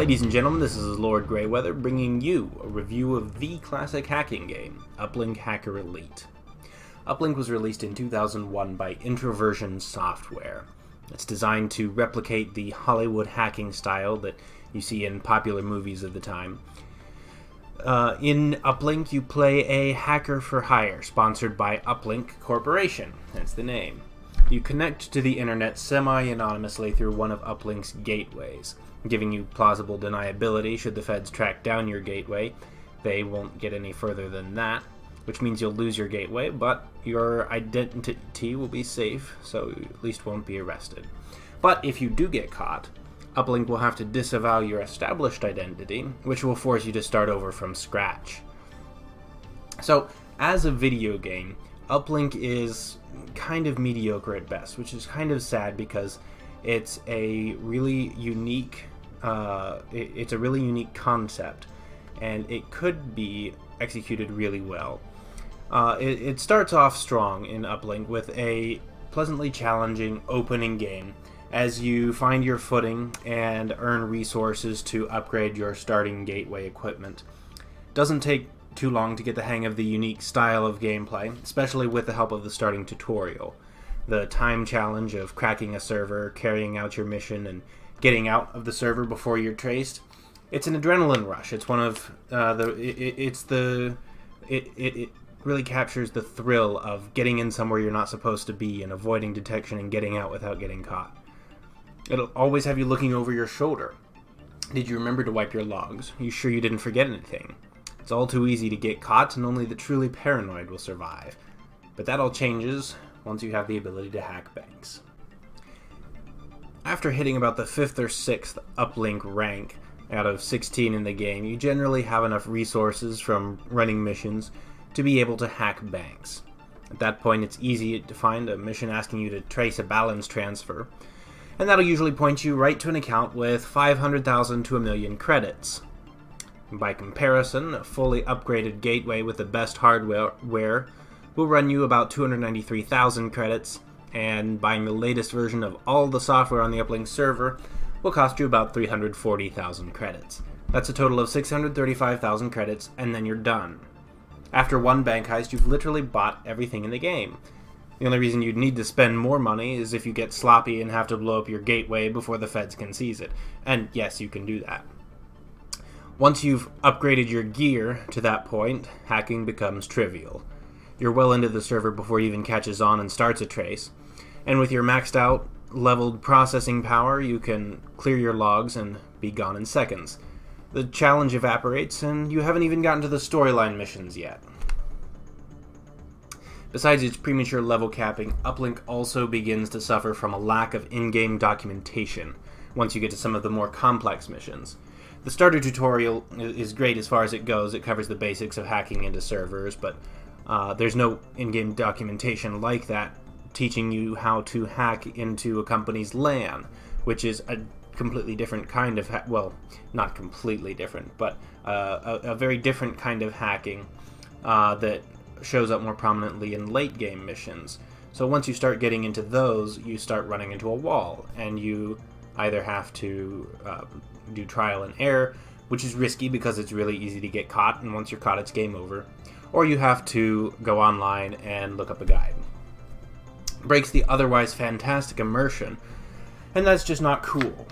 Ladies and gentlemen, this is Lord Greyweather bringing you a review of the classic hacking game, Uplink Hacker Elite. Uplink was released in 2001 by Introversion Software. It's designed to replicate the Hollywood hacking style that you see in popular movies of the time. In Uplink, you play a hacker for hire, sponsored by Uplink Corporation, that's the name. You connect to the internet semi-anonymously through one of Uplink's gateways, giving you plausible deniability should the feds track down your gateway. They won't get any further than that, which means you'll lose your gateway, but your identity will be safe, so you at least won't be arrested. But if you do get caught, Uplink will have to disavow your established identity, which will force you to start over from scratch. So, as a video game, Uplink is kind of mediocre at best, which is kind of sad because it's a really unique concept, and it could be executed really well. It starts off strong in Uplink with a pleasantly challenging opening game as you find your footing and earn resources to upgrade your starting gateway equipment. Doesn't take too long to get the hang of the unique style of gameplay, especially with the help of the starting tutorial. The time challenge of cracking a server, carrying out your mission, and getting out of the server before you're traced. It's an adrenaline rush. It's one of it really captures the thrill of getting in somewhere you're not supposed to be and avoiding detection and getting out without getting caught. It'll always have you looking over your shoulder. Did you remember to wipe your logs? Are you sure you didn't forget anything? It's all too easy to get caught, and only the truly paranoid will survive. But that all changes once you have the ability to hack banks. After hitting about the 5th or 6th Uplink rank out of 16 in the game, you generally have enough resources from running missions to be able to hack banks. At that point, it's easy to find a mission asking you to trace a balance transfer, and that'll usually point you right to an account with 500,000 to 1 million credits. By comparison, a fully upgraded gateway with the best hardware will run you about 293,000 credits, and buying the latest version of all the software on the Uplink server will cost you about 340,000 credits. That's a total of 635,000 credits, and then you're done. After one bank heist, you've literally bought everything in the game. The only reason you'd need to spend more money is if you get sloppy and have to blow up your gateway before the feds can seize it. And yes, you can do that. Once you've upgraded your gear to that point, hacking becomes trivial. You're well into the server before he even catches on and starts a trace. And with your maxed out, leveled processing power, you can clear your logs and be gone in seconds. The challenge evaporates, and you haven't even gotten to the storyline missions yet. Besides its premature level capping, Uplink also begins to suffer from a lack of in-game documentation once you get to some of the more complex missions. The starter tutorial is great as far as it goes. It covers the basics of hacking into servers, but there's no in-game documentation like that teaching you how to hack into a company's LAN, which is a completely different kind of well, not completely different, but a very different kind of hacking that shows up more prominently in late game missions. So once you start getting into those, you start running into a wall, and you either have to do trial and error, which is risky because it's really easy to get caught, and once you're caught it's game over, or you have to go online and look up a guide. It breaks the otherwise fantastic immersion, and that's just not cool.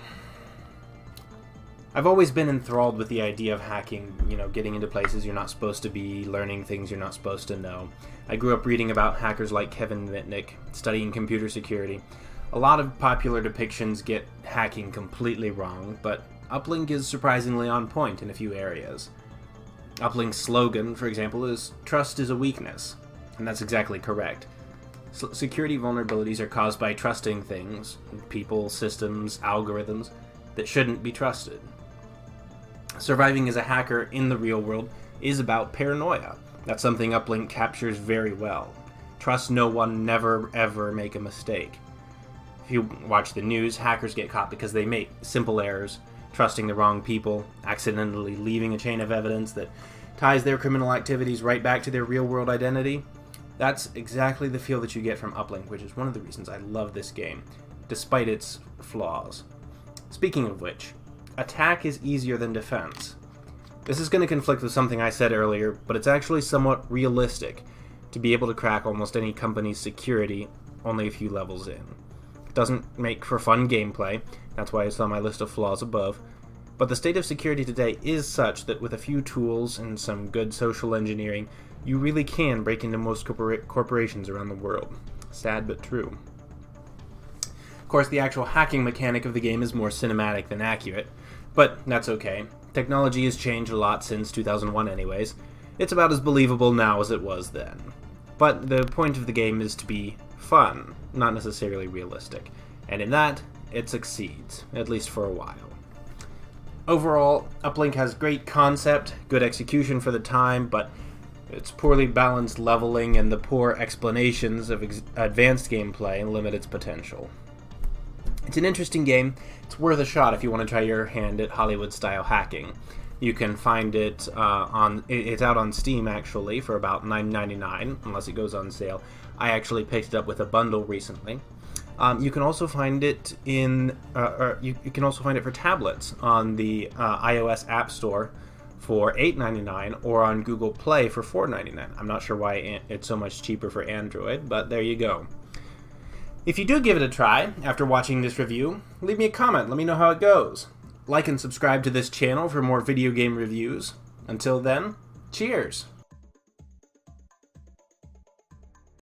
I've always been enthralled with the idea of hacking, getting into places you're not supposed to be, learning things you're not supposed to know. I grew up reading about hackers like Kevin Mitnick, studying computer security. A lot of popular depictions get hacking completely wrong, but Uplink is surprisingly on point in a few areas. Uplink's slogan, for example, is "Trust is a weakness," and that's exactly correct. Security vulnerabilities are caused by trusting things, people, systems, algorithms, that shouldn't be trusted. Surviving as a hacker in the real world is about paranoia. That's something Uplink captures very well. Trust no one, never ever make a mistake. If you watch the news, hackers get caught because they make simple errors, trusting the wrong people, accidentally leaving a chain of evidence that ties their criminal activities right back to their real-world identity. That's exactly the feel that you get from Uplink, which is one of the reasons I love this game, despite its flaws. Speaking of which, attack is easier than defense. This is going to conflict with something I said earlier, but it's actually somewhat realistic to be able to crack almost any company's security only a few levels in. It doesn't make for fun gameplay, that's why it's on my list of flaws above, but the state of security today is such that with a few tools and some good social engineering, you really can break into most corporations around the world. Sad but true. Of course, the actual hacking mechanic of the game is more cinematic than accurate, but that's okay. Technology has changed a lot since 2001 anyways. It's about as believable now as it was then. But the point of the game is to be fun, not necessarily realistic. And in that, it succeeds, at least for a while. Overall, Uplink has great concept, good execution for the time, but its poorly balanced leveling and the poor explanations of advanced gameplay limit its potential. It's an interesting game. It's worth a shot if you want to try your hand at Hollywood-style hacking. You can find it it's out on Steam actually for about $9.99, unless it goes on sale. I actually picked it up with a bundle recently. You can also find it you can also find it for tablets on the iOS App Store for $8.99 or on Google Play for $4.99. I'm not sure why it's so much cheaper for Android, but there you go. If you do give it a try after watching this review, leave me a comment, let me know how it goes. Like and subscribe to this channel for more video game reviews. Until then, cheers!